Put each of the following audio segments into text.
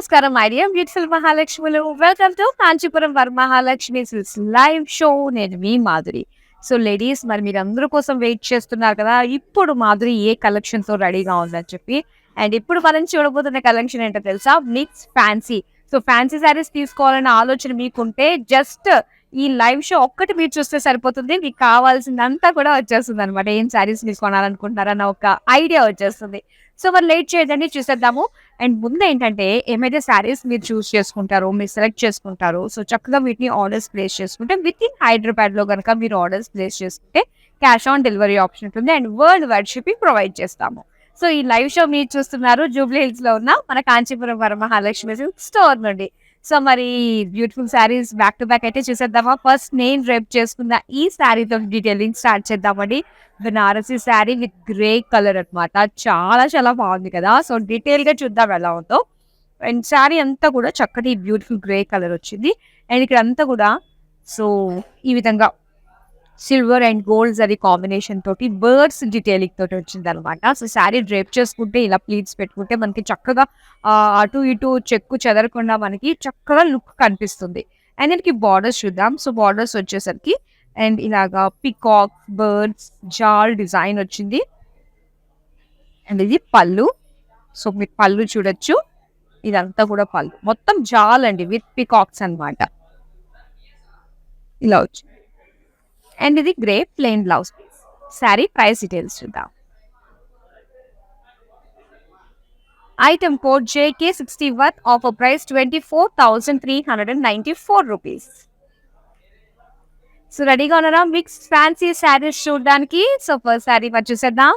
నమస్కారం my dear beautiful మహాలక్ష్ములు. Welcome to Kanchipuram Varamahalakshmi silks live show. నేను మీ మాధురి. సో లేడీస్, మరి మీరందరూ కోసం వెయిట్ చేస్తున్నారు కదా, ఇప్పుడు మాధురి ఏ కలెక్షన్‌తో రెడీగా ఉందని చెప్పి. అండ్ ఇప్పుడు మనం చూడబోతున్న కలెక్షన్ ఏంటో తెలుసా? Mix fancy. So fancy saris తీసుకోవాలన్న ఆలోచన మీకుంటే జస్ట్ ఈ లైవ్ షో ఒక్కటి మీరు చూస్తే సరిపోతుంది. మీకు కావాల్సిందంతా కూడా వచ్చేస్తుందనమాట. ఏం శారీస్ మీరు కొనాలనుకుంటున్నారన్న ఒక ఐడియా వచ్చేస్తుంది. సో మరి లేట్ చేయదండి, చూసేద్దాము. అండ్ ముందేంటంటే ఏమైతే శారీస్ మీరు చూస్ చేసుకుంటారో, మీరు సెలెక్ట్ చేసుకుంటారో, సో చక్కగా వీటిని ఆర్డర్స్ ప్లేస్ చేసుకుంటే వితిన్ హైదరాబాద్‌లో గనక మీరు ఆర్డర్స్ ప్లేస్ చేసుకుంటే క్యాష్ ఆన్ డెలివరీ ఆప్షన్ ఉంటుంది. And world wide shipping provide చేస్తాము. సో ఈ లైవ్ షో మీరు చూస్తున్నారు జూబ్లీ హిల్స్‌లో ఉన్న మన కాంచీపురం వరమహాలక్ష్మి సిల్క్ స్టోర్ నుండి. సో మరి beautiful saris back to back అయితే చూసేద్దామా? ఫస్ట్ నేను రేప్ చేసుకున్న ఈ శారీతో డీటెయిలింగ్ స్టార్ట్ చేద్దామండి. Banarasi sari with grey colour అన్నమాట. చాలా చాలా బాగుంది కదా. సో డీటెయిల్‌గా చూద్దాం ఎలా ఉందో. అండ్ శారీ అంతా కూడా చక్కటి బ్యూటిఫుల్ గ్రే కలర్ వచ్చింది. అండ్ ఇక్కడ అంతా కూడా సో ఈ విధంగా silver and gold zari combination తోటి బర్డ్స్ డీటెయిలింగ్ తోటి వచ్చిందనమాట. సో శారీ డ్రేప్ చేసుకుంటే ఇలా ప్లీట్స్ పెట్టుకుంటే మనకి చక్కగా అటు ఇటు చెక్కు చెదరకుండా మనకి చక్కగా లుక్ కనిపిస్తుంది. అండ్ దీనికి బార్డర్స్ చూద్దాం. సో బార్డర్స్ వచ్చేసరికి అండ్ ఇలాగా పికాక్, బర్డ్స్, జాల్ డిజైన్ వచ్చింది. అండ్ ఇది పళ్ళు. సో మీరు పళ్ళు చూడొచ్చు. ఇదంతా కూడా పళ్ళు. మొత్తం జాల్ అండి విత్ పికాక్స్ అన్నమాట. ఇలా వచ్చింది. అండ్ ఇది grey plain blouse piece. Sari price details చూద్దాం. Item code JK61, offer price 24,394 rupees. So రెడీగా ఉన్నారా మిక్స్ ఫ్యాన్సీ శారీస్ చూడడానికి? సో ఫస్ట్ శారీ మరి చూసేద్దాం.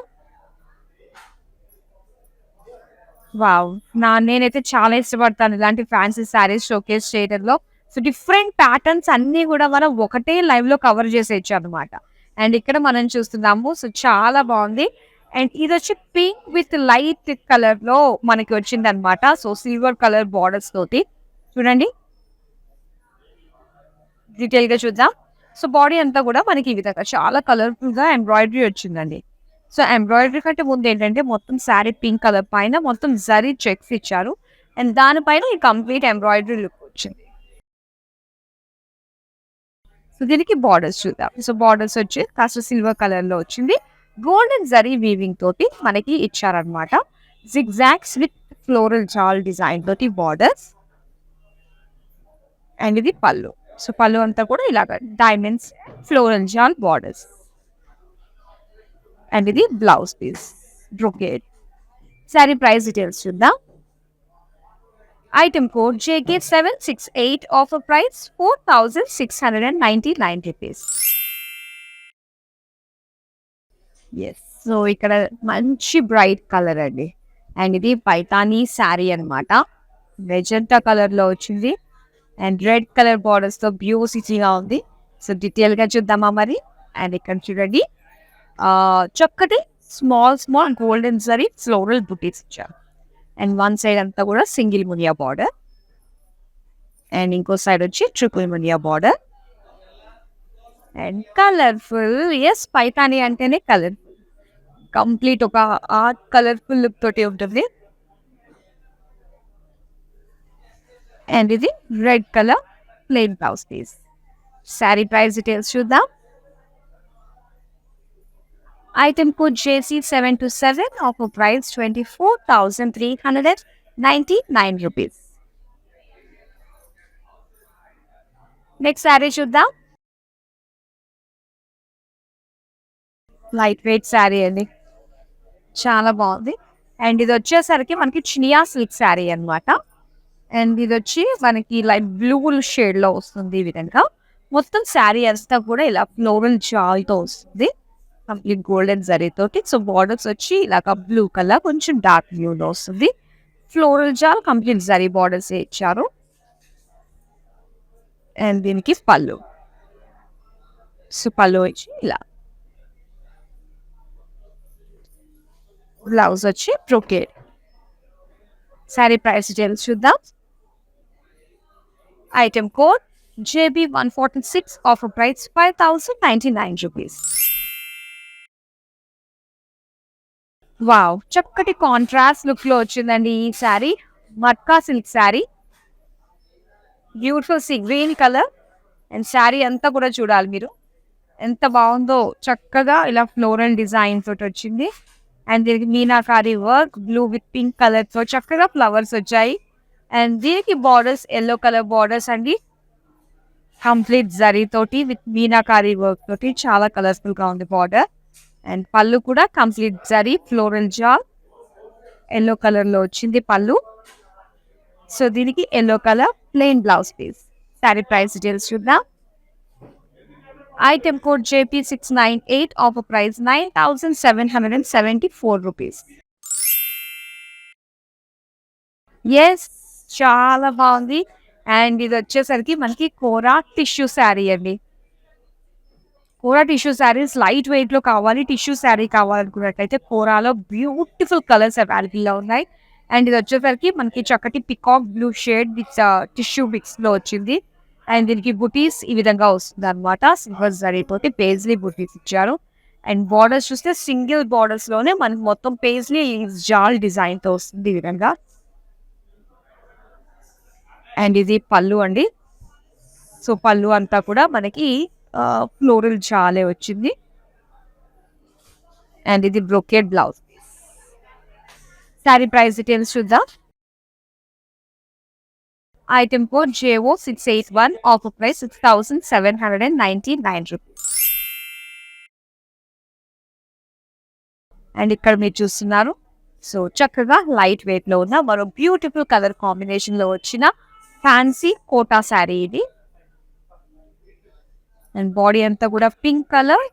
వావ్! నేనైతే చాలా ఇష్టపడతాను ఇలాంటి ఫ్యాన్సీ శారీస్ షోకేస్ చేయడంలో. సో డిఫరెంట్ ప్యాటర్న్స్ అన్నీ కూడా మనం ఒకటే లైవ్‌లో కవర్ చేసేయొచ్చు అనమాట. అండ్ ఇక్కడ మనం చూస్తున్నాము. సో చాలా బాగుంది. అండ్ ఇదొచ్చి పింక్ విత్ లైట్ కలర్‌లో మనకి వచ్చిందనమాట. సో సిల్వర్ కలర్ బార్డర్స్ తోటి. చూడండి. డీటెయిల్‌గా చూద్దాం. సో బాడీ అంతా కూడా మనకి ఈ విధంగా చాలా కలర్‌ఫుల్‌గా ఎంబ్రాయిడరీ వచ్చిందండి. సో ఎంబ్రాయిడరీ కంటే ముందు ఏంటంటే మొత్తం శారీ పింక్ కలర్ పైన మొత్తం జరీ చెక్స్ ఇచ్చారు. అండ్ దానిపైన ఈ కంప్లీట్ ఎంబ్రాయిడరీ లుక్ వచ్చింది. సో దీనికి బార్డర్స్ చూద్దాం. సో బార్డర్స్ వచ్చి కాస్త సిల్వర్ కలర్‌లో వచ్చింది. గోల్డెన్ జరీ వీవింగ్ తోటి మనకి ఇచ్చారనమాట. Zigzags with floral jaal design తోటి బార్డర్స్. అండ్ ఇది పళ్ళు. సో పళ్ళు అంతా కూడా ఇలాగ diamonds floral jaal borders. And ఇది blouse piece brocade. Sari price details చూద్దాం. Item code JK768, offer price 4,699 rupees. Yes. So ఇక్కడ మంచి బ్రైట్ కలర్ అండి. అండ్ ఇది పైతానీ శారీ అనమాట. మెజెంటా కలర్‌లో వచ్చింది. అండ్ రెడ్ కలర్ బార్డర్స్‌తో బ్యూటిఫుల్‌గా ఉంది. సో డీటెయిల్‌గా చూద్దామా మరి? అండ్ ఇక్కడ చూడండి. చక్కటి స్మాల్ గోల్డెన్ జరీ ఫ్లోరల్ బుటీస్ ఇచ్చారు. అండ్ వన్ సైడ్ అంతా కూడా సింగిల్ మునియా బార్డర్. అండ్ ఇంకో సైడ్ వచ్చి triple muniya border. And colourful. Yes, Paithani అంటేనే కలర్. కంప్లీట్ ఒక ఆర్ట్ కలర్ఫుల్ లుక్ తోటి ఉంటుంది. అండ్ ఇది red colour plain blouse piece. Sari price details చూద్దాం. Item code JC727, offer price 24,399 rupees. Next sari చూద్దాం. లైట్ వెయిట్ శారీ అండి. చాలా బాగుంది. అండ్ ఇది వచ్చేసరికి మనకి చినియా సిల్క్ శారీ అనమాట. అండ్ ఇది వచ్చి మనకి లైట్ బ్లూ షేడ్‌లో వస్తుంది ఈ విధంగా. మొత్తం శారీ అంతా కూడా ఇలా ఫ్లోరల్ జాల్‌తో వస్తుంది. కంప్లీట్ గోల్డెన్ జరీతోటి. సో బార్డర్స్ వచ్చి ఇలాగ బ్లూ కలర్ కొంచెం డార్క్ బ్లూలో వస్తుంది. Floral jaal complete zari borders ఇచ్చారు. అండ్ దీనికి పళ్ళు. సో పళ్ళు వచ్చి ఇలా. బ్లౌజ్ వచ్చి బ్రొకేడ్. శారీ ప్రైస్ డీటెయిల్స్ చూద్దాం. Item code JB146, offer price 5,099 rupees. Wow! చక్కటి కాంట్రాస్ట్ లుక్‌లో వచ్చిందండి ఈ sari. Matka silk sari, beautiful green colour. And sari అంతా కూడా చూడాలి మీరు ఎంత బాగుందో. చక్కగా ఇలా ఫ్లోరల్ డిజైన్ తోటి వచ్చింది. అండ్ దీనికి meenakari work blue with pink colour తో చక్కగా ఫ్లవర్స్ వచ్చాయి. అండ్ దీనికి బార్డర్స్ ఎల్లో కలర్ బార్డర్స్ అండి. కంప్లీట్ జరీ తోటి విత్ మీనాకారి వర్క్ తోటి చాలా కలర్ఫుల్ గా ఉంది బార్డర్. అండ్ పళ్ళు కూడా కంప్లీట్ జరీ ఫ్లోరల్ జాల్ ఎల్లో కలర్ లో వచ్చింది పళ్ళు. సో దీనికి yellow colour plain blouse piece. Sari price details చూద్దాం. Item code JP698, offer price 9,774 rupees. Yes, చాలా బాగుంది. అండ్ ఇది వచ్చేసరికి మనకి కోరా టిష్యూ శారీ అండి. కోరా టిష్యూ శారీస్ లైట్ వెయిట్ లో కావాలి, టిష్యూ శారీ కావాలనుకున్నట్లయితే కోరాలో బ్యూటిఫుల్ కలర్స్ అవైలబుల్ లో ఉన్నాయి. అండ్ ఇది వచ్చేసరికి మనకి చక్కటి peacock blue shade with tissue mix లో వచ్చింది. అండ్ దీనికి బుటీస్ ఈ విధంగా వస్తుంది అనమాట. సిల్వర్ జరీతోటి పేజ్లీ బుటీస్ ఇచ్చారు. అండ్ బార్డర్స్ చూస్తే సింగిల్ బార్డర్స్ లోనే మనకి మొత్తం పేజ్లీ జాల్ డిజైన్ తో వస్తుంది ఈ విధంగా. అండ్ ఇది పళ్ళు అండి. సో పళ్ళు అంతా కూడా మనకి ఫ్లోరల్ జాలే వచ్చింది. అండ్ ఇది brocade blouse. Sari price details చూద్దాం. Item code JO681, offer price 6,799 rupees. And ఇక్కడ మీరు చూస్తున్నారు. సో చక్కగా లైట్ వెయిట్ లో ఉన్న మరో బ్యూటిఫుల్ కలర్ కాంబినేషన్ లో వచ్చిన ఫ్యాన్సీ కోటా శారీ ఇది. అండ్ బాడీ అంతా కూడా పింక్ కలర్.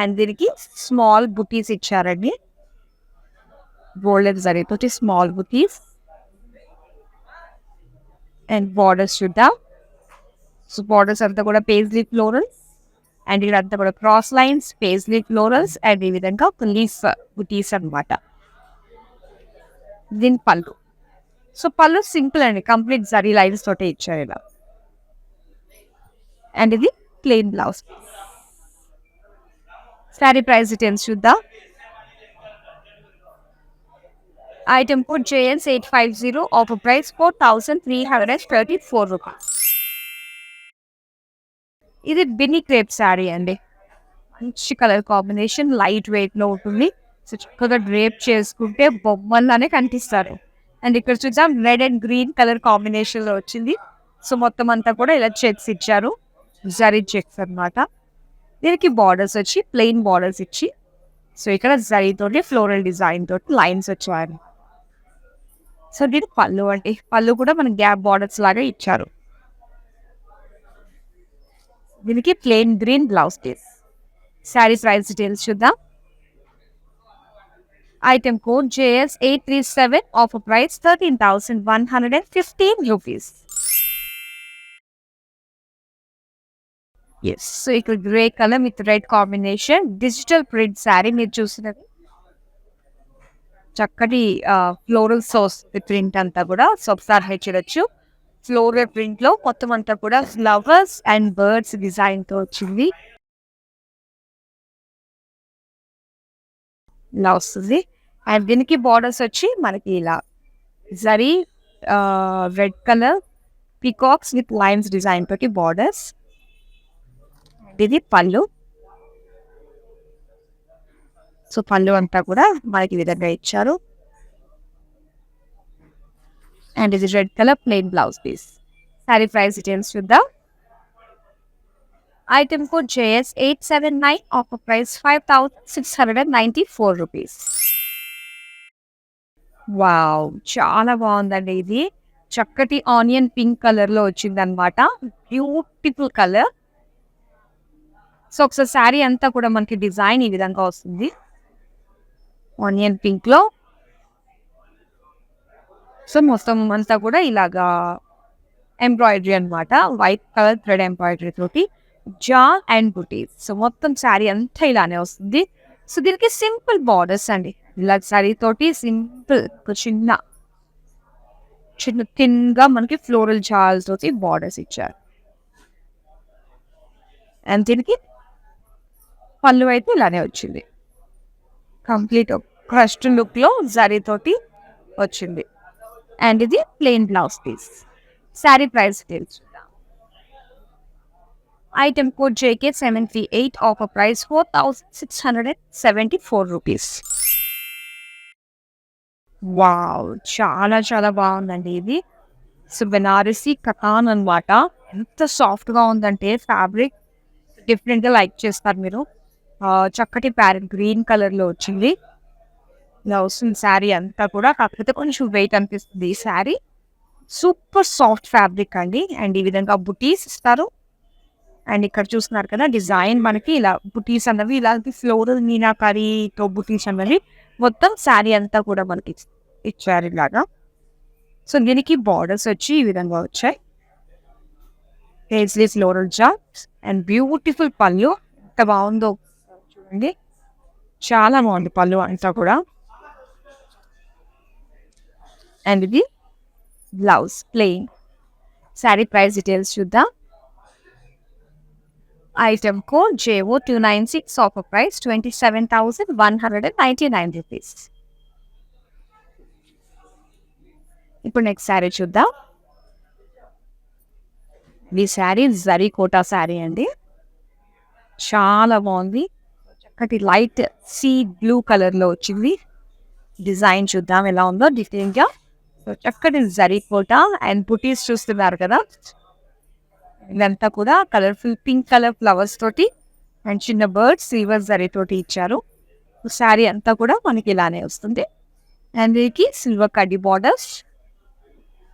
అండ్ దీనికి స్మాల్ బుటీస్ ఇచ్చారండి. Golden జరీతోటి small buttis. And borders చూద్దాం. సో బార్డర్స్ అంతా కూడా పేజ్లీ ఫ్లోరల్స్. అండ్ ఇక్కడ అంతా కూడా cross lines paisley florals. And ఈ విధంగా ఒక లీఫ్ బుటీస్ అనమాట. దీని పళ్ళు. సో పళ్ళు సింపుల్ అండి, కంప్లీట్ జరీ లైన్స్ తోటే ఇచ్చారు ఇలా. అండ్ ఇది plain blouse. Sari price details చూద్దాం. Item code JS850, offer price 4,334 rupees. ఇది బిన్ని క్రేప్ శారీ అండి. మంచి కలర్ కాంబినేషన్, లైట్ వెయిట్ లో ఉంటుంది. సో చక్కగా డ్రేప్ చేసుకుంటే బొమ్మల్లానే కనిపిస్తారు. అండ్ ఇక్కడ చూద్దాం, red and green colour combination లో వచ్చింది. సో మొత్తం అంతా కూడా ఇలా చెక్స్ ఇచ్చారు, జరీ చెక్స్ అనమాట. దీనికి బార్డర్స్ వచ్చి ప్లెయిన్ బార్డర్స్ ఇచ్చి, సో ఇక్కడ జరీతోటి ఫ్లోరల్ డిజైన్ తోటి లైన్స్ వచ్చాయి. సో దీని పళ్ళు అండి. పళ్ళు కూడా మనకి గ్యాప్ బార్డర్స్ లాగా ఇచ్చారు. దీనికి plain green blouse piece. Sari price details చూద్దాం. Item code JS837, offer price 13,115 rupees. Yes, so ఇక్కడ grey colour with red combination digital print sari మీరు చూసినది. చక్కటి ఫ్లోరల్ సోర్స్ ప్రింట్ అంతా కూడా. సో ఒకసారి చూడొచ్చు, ఫ్లోరల్ ప్రింట్ లో మొత్తం అంతా కూడా ఫ్లవర్స్ అండ్ బర్డ్స్ డిజైన్ తో వచ్చింది. ఇలా వస్తుంది. అండ్ దీనికి బార్డర్స్ వచ్చి మనకి ఇలా zari red colour peacocks with lines design తోటి బార్డర్స్. ఇది పళ్ళు. సో పళ్ళు అంతా కూడా మనకి విధంగా ఇచ్చారు. అండ్ ఇది red colour plain blouse piece. Sari price details చూద్దాం. Item code JS879, offer price 5,694 rupees. Wow, చాలా బాగుందండి. ఇది చక్కటి ఆనియన్ పింక్ కలర్ లో వచ్చింది అనమాట. Beautiful colour. సో ఒకసారి శారీ అంతా కూడా మనకి డిజైన్ ఈ విధంగా వస్తుంది, ఆనియన్ పింక్ లో. సో మొత్తం అంతా కూడా ఇలాగా ఎంబ్రాయిడరీ అనమాట, వైట్ కలర్ థ్రెడ్ ఎంబ్రాయిడరీ తోటి జాల్ అండ్ బుటీస్. సో మొత్తం శారీ అంతా ఇలానే వస్తుంది. సో దీనికి సింపుల్ బార్డర్స్ అండి. ఇలా శారీ తోటి సింపుల్ చిన్న చిన్న థిన్ గా మనకి ఫ్లోరల్ జాల్ తోటి బార్డర్స్ ఇచ్చారు. అండ్ దీనికి పళ్ళు అయితే ఇలానే వచ్చింది, కంప్లీట్ క్రస్ట్ లుక్ లో జరీ తోటి వచ్చింది. అండ్ ఇది plain blouse piece. Sari price తెలుసుకుందాం. Item code JK78, offer price 4674 rupees. Wow! చాలా చాలా బాగుందండి ఇది. సో బెనారసి కథాన్ అనమాట. ఎంత సాఫ్ట్‌గా ఉందంటే ఫ్యాబ్రిక్ డిఫరెంట్‌గా లైక్ చేస్తారు మీరు. చక్కటి ప్యారెట్ గ్రీన్ కలర్‌లో వచ్చింది. ఇలా వస్తుంది శారీ అంతా కూడా. కాకపోతే కొంచెం వెయిట్ అనిపిస్తుంది ఈ శారీ. సూపర్ సాఫ్ట్ ఫ్యాబ్రిక్ అండి. అండ్ ఈ విధంగా బుటీస్ ఇస్తారు. అండ్ ఇక్కడ చూస్తున్నారు కదా డిజైన్ మనకి ఇలా బుటీస్ అన్నవి ఇలాంటి ఫ్లోరల్ మీనాకారీతో బుటీస్ అన్నవి మొత్తం శారీ అంతా కూడా మనకి ఇచ్చారు ఇలాగా. సో దీనికి బార్డర్స్ వచ్చి ఈ విధంగా వచ్చాయి. Paisley floral jars and beautiful పళ్ళు. ఎంత బాగుందో చూడండి. చాలా బాగుంది పళ్ళు అంతా కూడా. అండ్ ఇది blouse plain. Sari price details చూద్దాం. Item code JO296, offer price 27,199 rupees. ఇప్పుడు నెక్స్ట్ శారీ చూద్దాం. ఈ శారీ జరీ కోటా శారీ అండి. చాలా బాగుంది. చక్కటి లైట్ సీ బ్లూ కలర్లో వచ్చింది. డిజైన్ చూద్దాం ఎలా ఉందో డిఫరెంట్గా. సో చక్కటి జరీ కోటా అండ్ బుటీస్ చూస్తున్నారు కదా. ఇదంతా కూడా కలర్ఫుల్ పింక్ కలర్ ఫ్లవర్స్ తోటి అండ్ చిన్న బర్డ్స్ సిల్వర్ జరీ తోటి ఇచ్చారు. శారీ అంతా కూడా మనకి ఇలానే వస్తుంది. అండ్ దీనికి సిల్వర్ కడ్డీ బార్డర్స్,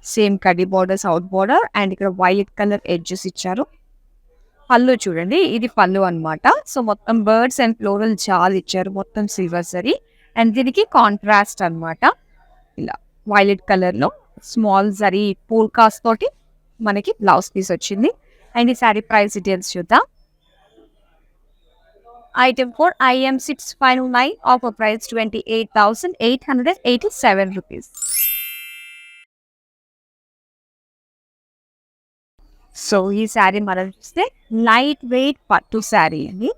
సేమ్ కడ్డీ బార్డర్స్ అవుట్ బార్డర్ అండ్ ఇక్కడ వైలెట్ కలర్ ఎడ్జెస్ ఇచ్చారు. పళ్ళు చూడండి, ఇది పళ్ళు అనమాట. సో మొత్తం బర్డ్స్ అండ్ ఫ్లోరల్ చాలా ఇచ్చారు, మొత్తం సిల్వర్ జరీ. అండ్ దీనికి కాంట్రాస్ట్ అనమాట, ఇలా వైలెట్ కలర్లో స్మాల్ జరీ పోల్కాస్ తోటి మనకి బ్లౌజ్ పీస్ వచ్చింది. అండ్ ఈ శారీ ప్రైస్ డీటెయిల్స్ చూద్దాం. Item code IM659, offer price 28,887 rupees. So ఈ శారీ మనం చూస్తే లైట్ వెయిట్ పట్టు శారీ అండి.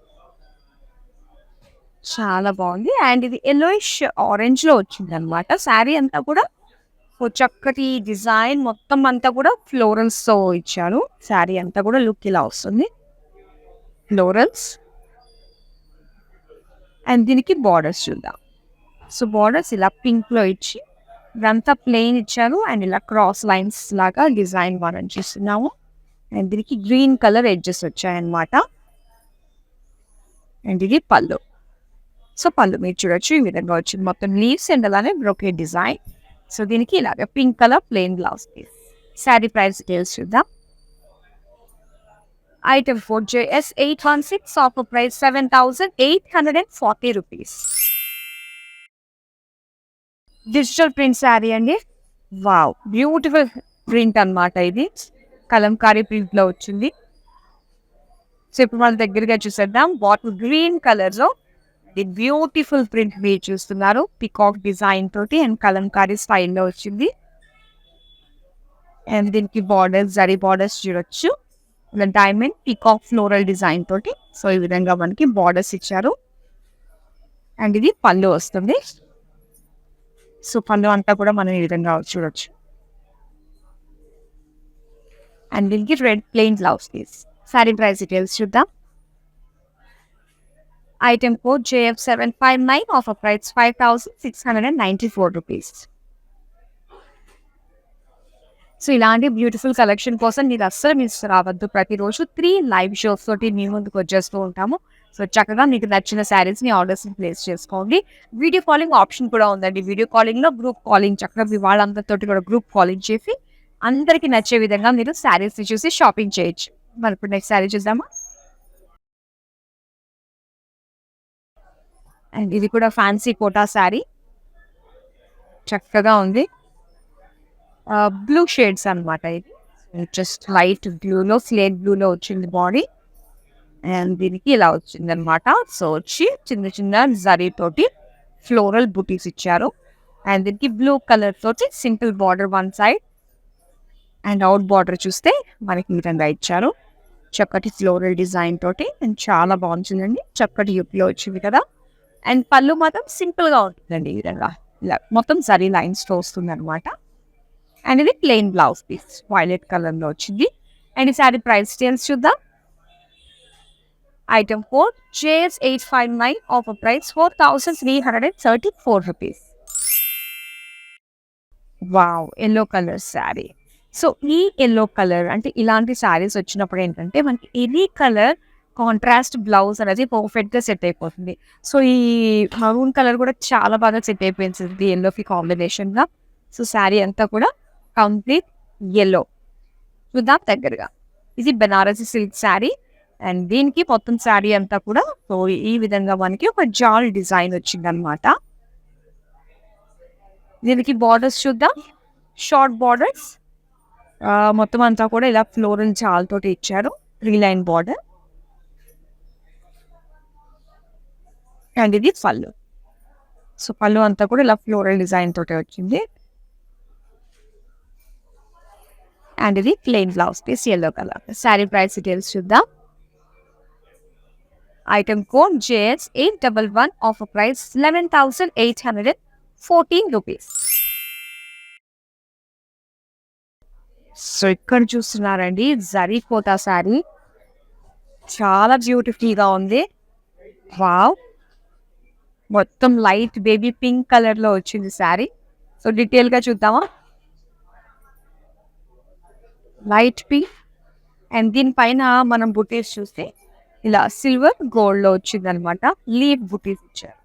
చాలా బాగుంది. అండ్ ఇది ఎల్లోయిష్ ఆరెంజ్లో వచ్చింది అనమాట. శారీ అంతా కూడా చక్కటి డిజైన్ మొత్తం అంతా కూడా ఫ్లోరల్స్తో ఇచ్చారు. శారీ అంతా కూడా లుక్ ఇలా వస్తుంది, ఫ్లోరల్స్. అండ్ దీనికి బార్డర్స్ చూద్దాం. సో బార్డర్స్ ఇలా పింక్లో ఇచ్చి ఇదంతా ప్లెయిన్ ఇచ్చారు. అండ్ ఇలా క్రాస్ లైన్స్ లాగా డిజైన్ మనం చూస్తున్నాము. అండ్ దీనికి గ్రీన్ కలర్ ఎడ్జెస్ వచ్చాయన్నమాట. అండ్ ఇది పళ్ళు. సో పళ్ళు మీరు చూడొచ్చు ఈ విధంగా వచ్చింది, మొత్తం లీవ్స్ అండ్ అలానే బ్రోకెట్ డిజైన్. సో దీనికి ఇలాగ pink colour plain blouse piece. Sari price details చూద్దాం. Item code JS816, offer price 7,840 rupees. Digital print sari అండి. వావ్, బ్యూటిఫుల్ ప్రింట్ అనమాట ఇది. కలంకారీ ప్రింట్లో వచ్చింది. సో ఇప్పుడు మన దగ్గరగా చూసేద్దాం. బాటిల్ గ్రీన్ కలర్లో ది బ్యూటిఫుల్ ప్రింట్ మీరు చూస్తున్నారు, పికాక్ డిజైన్ తోటి అండ్ కలంకారీ స్టైల్లో వచ్చింది. అండ్ దీనికి బార్డర్స్ జరీ బార్డర్స్ చూడొచ్చు, ఇలా డైమండ్ పికాక్ ఫ్లోరల్ డిజైన్ తోటి. సో ఈ విధంగా మనకి బార్డర్స్ ఇచ్చారు. అండ్ ఇది పళ్ళు వస్తుంది. సో పళ్ళు అంతా కూడా మనం ఈ విధంగా చూడొచ్చు. అండ్ దీనికి red plain blouse piece. Sari price details చూద్దాం. Item code JF759, offer price 5,694 rupees. So ఇలాంటి బ్యూటిఫుల్ కలెక్షన్ కోసం మీరు అస్సలు మిస్ రావద్దు. ప్రతిరోజు 3 లైవ్ షోస్ తోటి మీ ముందుకు వచ్చేస్తూ ఉంటాము. సో చక్కగా మీకు నచ్చిన శారీస్ని ఆర్డర్స్ని ప్లేస్ చేసుకోండి. వీడియో కాలింగ్ ఆప్షన్ కూడా ఉందండి. వీడియో కాలింగ్లో గ్రూప్ కాలింగ్, చక్కగా మీ వాళ్ళందరితో కూడా గ్రూప్ కాలింగ్ చేసి అందరికీ నచ్చే విధంగా మీరు శారీస్ని చూసి షాపింగ్ చేయొచ్చు. మరి ఇప్పుడు నెక్స్ట్ శారీ చూద్దామా. అండ్ ఇది కూడా ఫ్యాన్సీ కోటా శారీ, చక్కగా ఉంది. బ్లూ షేడ్స్ అనమాట. ఇది జస్ట్ లైట్ బ్లూలో స్లేట్ బ్లూలో వచ్చింది బాడీ. అండ్ దీనికి ఇలా వచ్చింది అనమాట. సో వచ్చి చిన్న చిన్న జరీ తోటి ఫ్లోరల్ బుటీస్ ఇచ్చారు. అండ్ దీనికి బ్లూ కలర్ తోటి simple border one side and out border చూస్తే మనకి ఈ విధంగా ఇచ్చారు, చక్కటి ఫ్లోరల్ డిజైన్ తోటి. అండ్ చాలా బాగుంటుందండి, చక్కటి యుప్లో వచ్చింది కదా. అండ్ పళ్ళు మాత్రం సింపుల్గా ఉంటుందండి. ఈ విధంగా ఇలా మొత్తం జరీ లైన్స్తో వస్తుంది అనమాట. అండ్ ఇది plain blouse piece violet colour లో వచ్చింది. అండ్ ఈ సారీ ప్రైస్ డీటెయిల్స్ చూద్దాం. Item code JS859, offer price 4,334 rupees. Wow, yellow colour sari. So ఈ ఎల్లో కలర్ అంటే ఇలాంటి శారీస్ వచ్చినప్పుడు ఏంటంటే మనకి ఎనీ కలర్ కాంట్రాస్ట్ బ్లౌజ్ అనేది పర్ఫెక్ట్ గా సెట్ అయిపోతుంది. సో ఈ మరూన్ కలర్ కూడా చాలా బాగా సెట్ అయిపోయింది ఎల్లోకి కాంబినేషన్ గా. సో శారీ అంతా కూడా కంప్లీట్ ఎల్లో. చూద్దాం దగ్గరగా. ఇది బెనారసి సిల్క్ శారీ అండ్ దీనికి మొత్తం శారీ అంతా కూడా సో ఈ విధంగా మనకి ఒక జాల్ డిజైన్ వచ్చింది అనమాట. దీనికి బార్డర్స్ చూద్దాం. షార్ట్ బార్డర్స్ మొత్తం అంతా కూడా ఇలా ఫ్లోరల్ జాల్ తోటి ఇచ్చారు. 3 లైన్ బార్డర్. అండ్ ఇది పళ్ళు. సో పళ్ళు అంతా కూడా ఇలా ఫ్లోరల్ డిజైన్ తోటి వచ్చింది. అండ్ ఇది plain blouse piece yellow colour. Sari price details చూద్దాం. Item code JS811, offer price 11,814 rupees. So ఇక్కడ చూస్తున్నారండి జరీ కోటా శారీ. చాలా బ్యూటిఫుల్ గా ఉంది. వావ్, మొత్తం లైట్ బేబీ పింక్ కలర్ లో వచ్చింది శారీ. సో డీటెయిల్ గా చూద్దామా. లైట్ పింక్ అండ్ దీనిపైన మనం బుటీస్ చూస్తే ఇలా సిల్వర్ గోల్డ్ లో వచ్చింది అనమాట. లీఫ్ బుటీస్ ఇచ్చారు.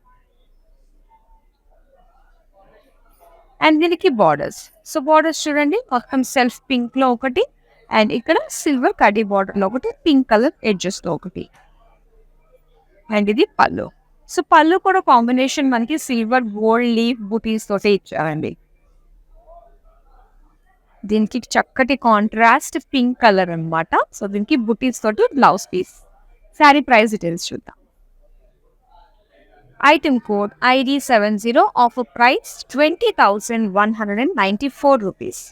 అండ్ దీనికి బార్డర్స్. సో బార్డర్స్ చూడండి, మొత్తం సెల్ఫ్ పింక్ లో ఒకటి అండ్ ఇక్కడ సిల్వర్ కడ్డీ బార్డర్ లో ఒకటి, పింక్ కలర్ ఎడ్జెస్ లో ఒకటి. అండ్ ఇది పళ్ళు. సో పళ్ళు కూడా కాంబినేషన్ మనకి సిల్వర్ గోల్డ్ లీఫ్ బుటీస్ తోటే ఇచ్చారండి. దీనికి చక్కటి కాంట్రాస్ట్ పింక్ కలర్ అనమాట. సో దీనికి బుటీస్ తోటి blouse piece. Sari price details చూద్దాం. Item code ID70, offer price 20,194 rupees.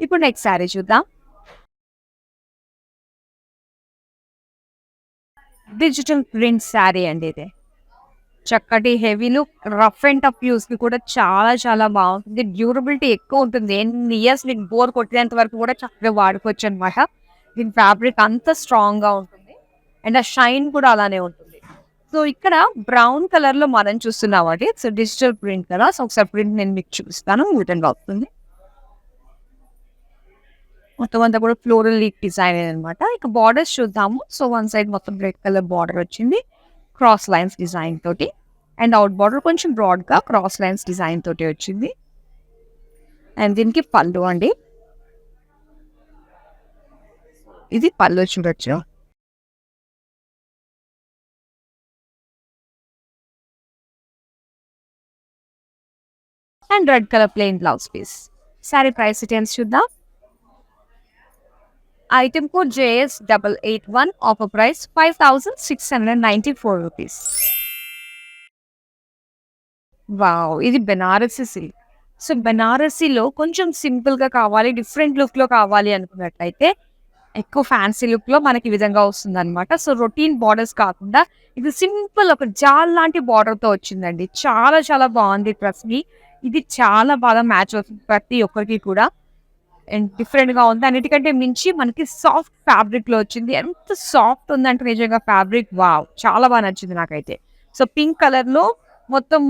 ఇప్పుడు నెక్స్ట్ శారీ చూద్దాం. డిజిటల్ ప్రింట్ శారీ అండి ఇది. చక్కటి heavy look, rough and tough use కి కూడా చాలా చాలా బాగుంటుంది. డ్యూరబిలిటీ ఎక్కువ ఉంటుంది. ఎన్ని ఇయర్స్ మీకు బోర్ కొట్టేంత వరకు కూడా చక్కగా వాడుకోవచ్చు అనమాట. దీని ఫ్యాబ్రిక్ అంత స్ట్రాంగ్ గా ఉంటుంది అండ్ ఆ షైన్ కూడా అలానే ఉంటుంది. సో ఇక్కడ బ్రౌన్ కలర్ లో మనం చూస్తున్నాం అండి. సో డిజిటల్ ప్రింట్ కదా. సో ఒకసారి ప్రింట్ నేను మీకు చూపిస్తాను. ఈ విధంగా వస్తుంది. మొత్తం అంతా కూడా ఫ్లోరల్ లీక్ డిజైన్ అనమాట. ఇక బార్డర్స్ చూద్దాము. సో వన్ సైడ్ మొత్తం రెడ్ కలర్ బార్డర్ వచ్చింది క్రాస్ లైన్స్ డిజైన్ తోటి. అండ్ అవుట్ బార్డర్ కొంచెం బ్రాడ్ గా క్రాస్ లైన్స్ డిజైన్ తోటి వచ్చింది. అండ్ దీనికి పళ్ళు అండి. ఇది పళ్ళు చూడొచ్చు. And red colour plain blouse piece. Sari price details చూద్దాం. Item code JS881, offer price 5,694 rupees. Wow, ఇది బెనారసి సిల్క్. సో బెనారసీలో కొంచెం సింపుల్ గా కావాలి, డిఫరెంట్ లుక్ లో కావాలి అనుకున్నట్లయితే ఎక్కువ ఫ్యాన్సీ లుక్ లో మనకి ఈ విధంగా వస్తుంది అనమాట. సో రొటీన్ బార్డర్స్ కాకుండా ఇది సింపుల్ ఒక జాల్ లాంటి బార్డర్ తో వచ్చిందండి. చాలా చాలా బాగుంది. ట్రస్ట్ మీ, ఇది చాలా బాగా మ్యాచ్ అవుతుంది ప్రతి ఒక్కరికి కూడా. అండ్ డిఫరెంట్ గా ఉంది. అన్నిటికంటే మించి మనకి సాఫ్ట్ ఫ్యాబ్రిక్ లో వచ్చింది. ఎంత సాఫ్ట్ ఉందంటే నిజంగా ఫ్యాబ్రిక్ వావ్, చాలా బాగా నచ్చింది నాకైతే. సో పింక్ కలర్ లో మొత్తం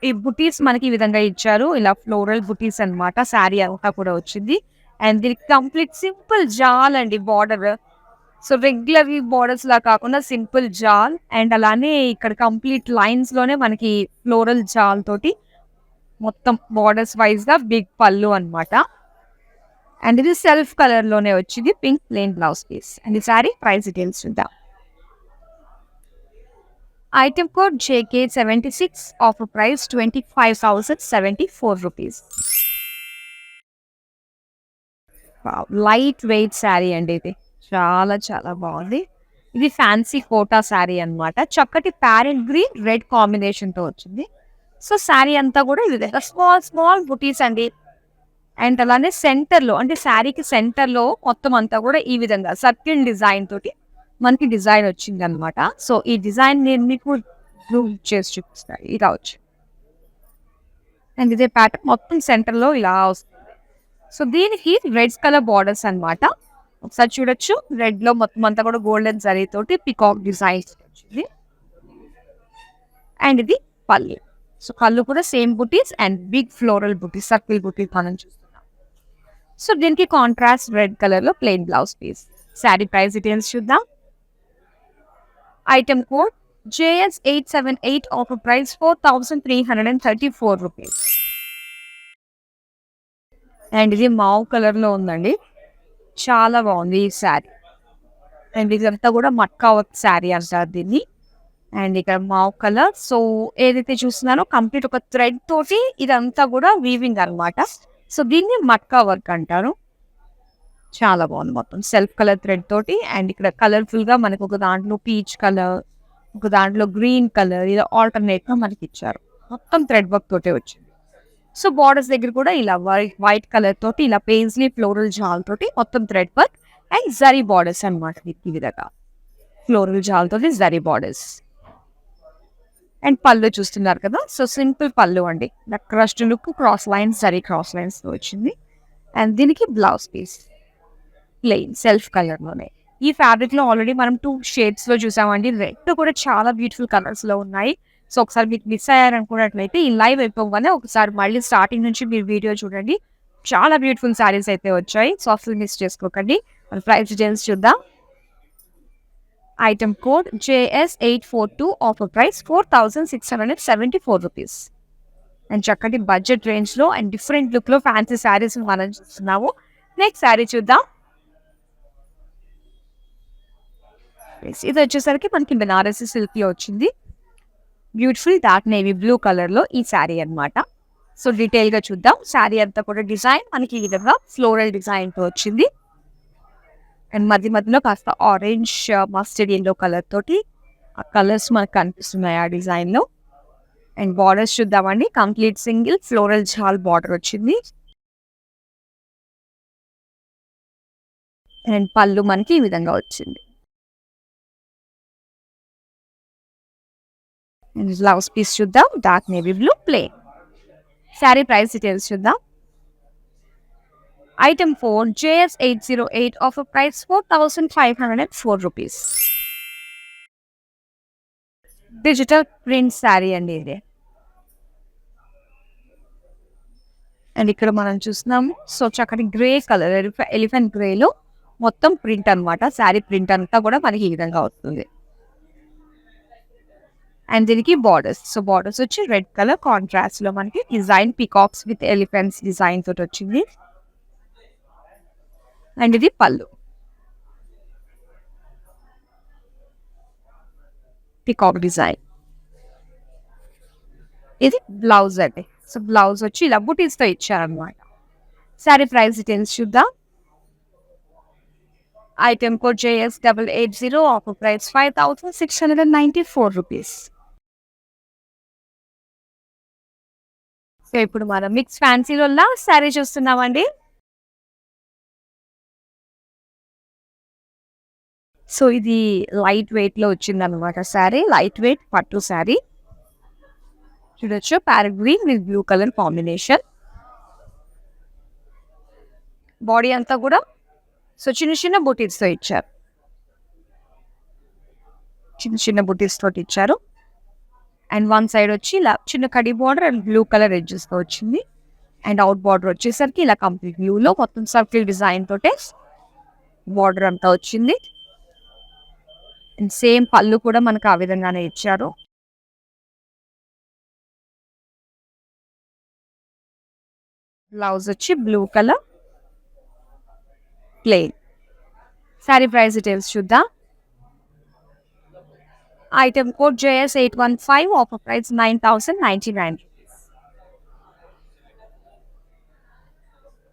ఈ బుటీస్ మనకి ఈ విధంగా ఇచ్చారు. ఇలా ఫ్లోరల్ బుటీస్ అన్నమాట. శారీ అంతా కూడా వచ్చింది. అండ్ దీనికి కంప్లీట్ సింపుల్ జాల్ అండి బార్డర్. సో రెగ్యులర్ బార్డర్స్ లా కాకుండా సింపుల్ జాల్. అండ్ అలానే ఇక్కడ కంప్లీట్ లైన్స్ లోనే మనకి ఫ్లోరల్ జాల్ తోటి మొత్తం బార్డర్స్ వైజ్ గా బిగ్ పళ్ళు అన్నమాట. అండ్ ఇది సెల్ఫ్ కలర్ లోనే వచ్చింది pink plain blouse piece. And ఈ సారీ ప్రైస్ డీటెయిల్స్ చూద్దాం. Item code JK76, offer price 25,074 rupees. Light weight sari అండి ఇది. చాలా చాలా బాగుంది. ఇది ఫ్యాన్సీ కోటా శారీ అన్నమాట. చక్కటి ప్యారెట్ గ్రీన్ రెడ్ కాంబినేషన్ తో వచ్చింది. సో శారీ అంతా కూడా ఇది స్మాల్ స్మాల్ బుటీస్ అండి. అండ్ అలానే సెంటర్ లో అంటే శారీకి సెంటర్ లో మొత్తం అంతా కూడా ఈ విధంగా సర్కిల్ డిజైన్ తోటి మనకి డిజైన్ వచ్చింది అనమాట. సో ఈ డిజైన్ నేను మీకు జూమ్ చేసి చూపిస్తాను. ఇది రావచ్చు. అండ్ ఇదే ప్యాటర్న్ మొత్తం సెంటర్లో ఇలా వస్తుంది. సో దీనికి రెడ్ కలర్ బార్డర్స్ అన్నమాట. ఒకసారి చూడొచ్చు, రెడ్ లో మొత్తం అంతా కూడా గోల్డెన్ జరీ తోటి పికాక్ డిజైన్ వచ్చింది. అండ్ ఇది పళ్ళు. సో పళ్ళు కూడా సేమ్ బుటీస్ అండ్ బిగ్ ఫ్లోరల్ బుటీస్, సర్కిల్ బుటీస్ మనం చూస్తున్నాం. సో దీనికి కాంట్రాస్ట్ రెడ్ కలర్ లో plain blouse piece. Sari price details చూద్దాం. Item code JS878, offer price 4,334 rupees. And ఇది మావ్ కలర్ లో ఉందండి, చాలా బాగుంది ఈ శారీ. అండ్ ఇదంతా కూడా మట్కా వర్క్ శారీ అంటారు దీన్ని. అండ్ ఇక్కడ మావ్ కలర్. సో ఏదైతే చూస్తున్నారో కంప్లీట్ ఒక థ్రెడ్ తోటి ఇదంతా కూడా వీవింగ్ అనమాట. సో దీన్ని మట్కా వర్క్ అంటారు. చాలా బాగుంది, మొత్తం సెల్ఫ్ కలర్ థ్రెడ్ తోటి. అండ్ ఇక్కడ కలర్ఫుల్ గా మనకు ఒక దాంట్లో పీచ్ కలర్, ఒక దాంట్లో గ్రీన్ కలర్, ఇలా ఆల్టర్నేట్ గా మనకి ఇచ్చారు. మొత్తం థ్రెడ్ వర్క్ తోటే వచ్చింది. సో బార్డర్స్ దగ్గర కూడా ఇలా వైట్ కలర్ తోటి ఇలా పేజ్లీ ఫ్లోరల్ జాల్ తోటి మొత్తం thread work and zari borders అనమాట. ఈ విధంగా ఫ్లోరల్ జాల్ తోటి జరీ బార్డర్స్. అండ్ పళ్ళు చూస్తున్నారు కదా, సో సింపుల్ పళ్ళు అండి. Crushed look, cross lines, zari cross lines తో వచ్చింది. అండ్ దీనికి blouse piece plain self colour లోనే. ఈ ఫ్యాబ్రిక్ లో ఆల్రెడీ మనం 2 షేడ్స్ లో చూసామండి. రెడ్ కూడా చాలా బ్యూటిఫుల్ కలర్స్ లో ఉన్నాయి. సో ఒకసారి మీకు మిస్ అయ్యారనుకున్నట్లయితే ఈ లైవ్ అయిపోగానే ఒకసారి మళ్ళీ స్టార్టింగ్ నుంచి మీరు వీడియో చూడండి. చాలా బ్యూటిఫుల్ శారీస్ అయితే వచ్చాయి. సో అసలు మిస్ చేసుకోకండి. మన ప్రైస్ డీటెయిల్స్ చూద్దాం. Item code JS842, offer price 4,674 rupees. And చక్కటి బడ్జెట్ రేంజ్ లో అండ్ డిఫరెంట్ లుక్ లో ఫ్యాన్సీ శారీస్ మనం చూస్తున్నాము. నెక్స్ట్ శారీ చూద్దాం. ఇది వచ్చేసరికి మనకి బెనారసి సిల్క్ లో వచ్చింది. Beautiful dark navy blue colour లో ఈ శారీ అన్నమాట. సో డీటెయిల్ గా చూద్దాం. శారీ అంతా కూడా డిజైన్ మనకి ఈ విధంగా ఫ్లోరల్ డిజైన్ తో వచ్చింది. అండ్ మధ్య మధ్యలో కాస్త ఆరెంజ్, మస్టర్డ్ ఎల్లో కలర్ తోటి ఆ కలర్స్ మనకు కనిపిస్తున్నాయి ఆ డిజైన్ లో. అండ్ బార్డర్స్ చూద్దామండి. కంప్లీట్ సింగిల్ ఫ్లోరల్ జాల్ బార్డర్ వచ్చింది. అండ్ పళ్ళు మనకి ఈ విధంగా వచ్చింది. అండ్ బ్లౌజ్ పీస్ చూద్దాం. Dark navy blue plain. Sari price details చూద్దాం. Item 4 JS808, offer price 4,504 rupees. Digital print sari అండి ఇది. అండ్ ఇక్కడ మనం చూస్తున్నాము. సో చక్కటి గ్రే కలర్, ఎలిఫెంట్ గ్రేలో మొత్తం ప్రింట్ అనమాట. శారీ ప్రింట్ అంతా కూడా మనకి ఈ విధంగా వస్తుంది. అండ్ దీనికి బార్డర్స్. సో బార్డర్స్ వచ్చి రెడ్ కలర్ కాంట్రాస్ట్ లో మనకి design peacocks with elephants design తోటి వచ్చింది. అండ్ ఇది పళ్ళు, పికాక్ డిజైన్. ఇది బ్లౌజ్ అండి. సో బ్లౌజ్ వచ్చి ఇలా బుటీస్ తో ఇచ్చారనమాట. శారీ ప్రైస్ డీటెయిల్స్ చూద్దాం. Item code JS880, offer price 5,694 rupees. So ఇప్పుడు మనం మిక్స్ ఫ్యాన్సీలో శారీ చూస్తున్నామండి. సో ఇది లైట్ వెయిట్ లో వచ్చింది అనమాట శారీ. లైట్ వెయిట్ పట్టు శారీ చూడొచ్చు. Parrot green with blue colour combination. Body అంతా కూడా సో చిన్న చిన్న బుటీస్ తో ఇచ్చారు. చిన్న చిన్న బుటీస్ తోటి ఇచ్చారు. అండ్ వన్ సైడ్ వచ్చి ఇలా చిన్న కడి border and blue colour edges తో వచ్చింది. అండ్ అవుట్ బార్డర్ వచ్చేసరికి ఇలా కంప్లీట్ వ్యూ లో మొత్తం సర్కిల్ డిజైన్ తోటే బార్డర్ అంతా వచ్చింది. అండ్ సేమ్ పళ్ళు కూడా మనకు ఆ విధంగానే ఇచ్చారు. బ్లౌజ్ వచ్చి blue colour plain. Sari price details చూద్దాం. Item code JS815, offer price 9,099.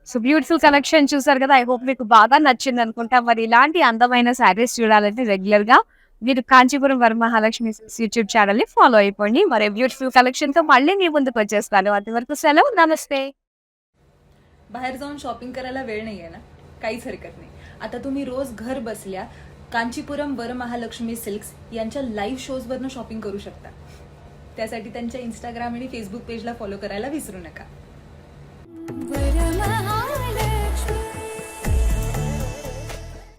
So beautiful collection చూసారు కదా. ఐ హోప్ మీకు బాగా నచ్చింది అనుకుంటా. మరి ఇలాంటి అందమైన శారీస్ చూడాలంటే రెగ్యులర్ గా మీరు కాంచీపురం వరమహాలక్ష్మి యూట్యూబ్ ఛానల్ ని ఫాలో అయిపోండి. మరి బ్యూటిఫుల్ కలెక్షన్ తో మళ్ళీ మీ ముందుకు వచ్చేస్తాను. అంతవరకు సెలవు, नमस्ते. बाहेर जाऊन शॉपिंग करायला वेळ नाहीये ना, काहीच हरकत नाही. आता तुम्ही रोज घर बसल्या कांचीपुरम वरमहालक्ष्मी सिल्क्स यांच्या लाईव्ह शोज वरनं शॉपिंग करू शकता. त्यासाठी त्यांच्या इंस्टाग्राम आणि फेसबुक पेजला फॉलो करायला विसरू नका.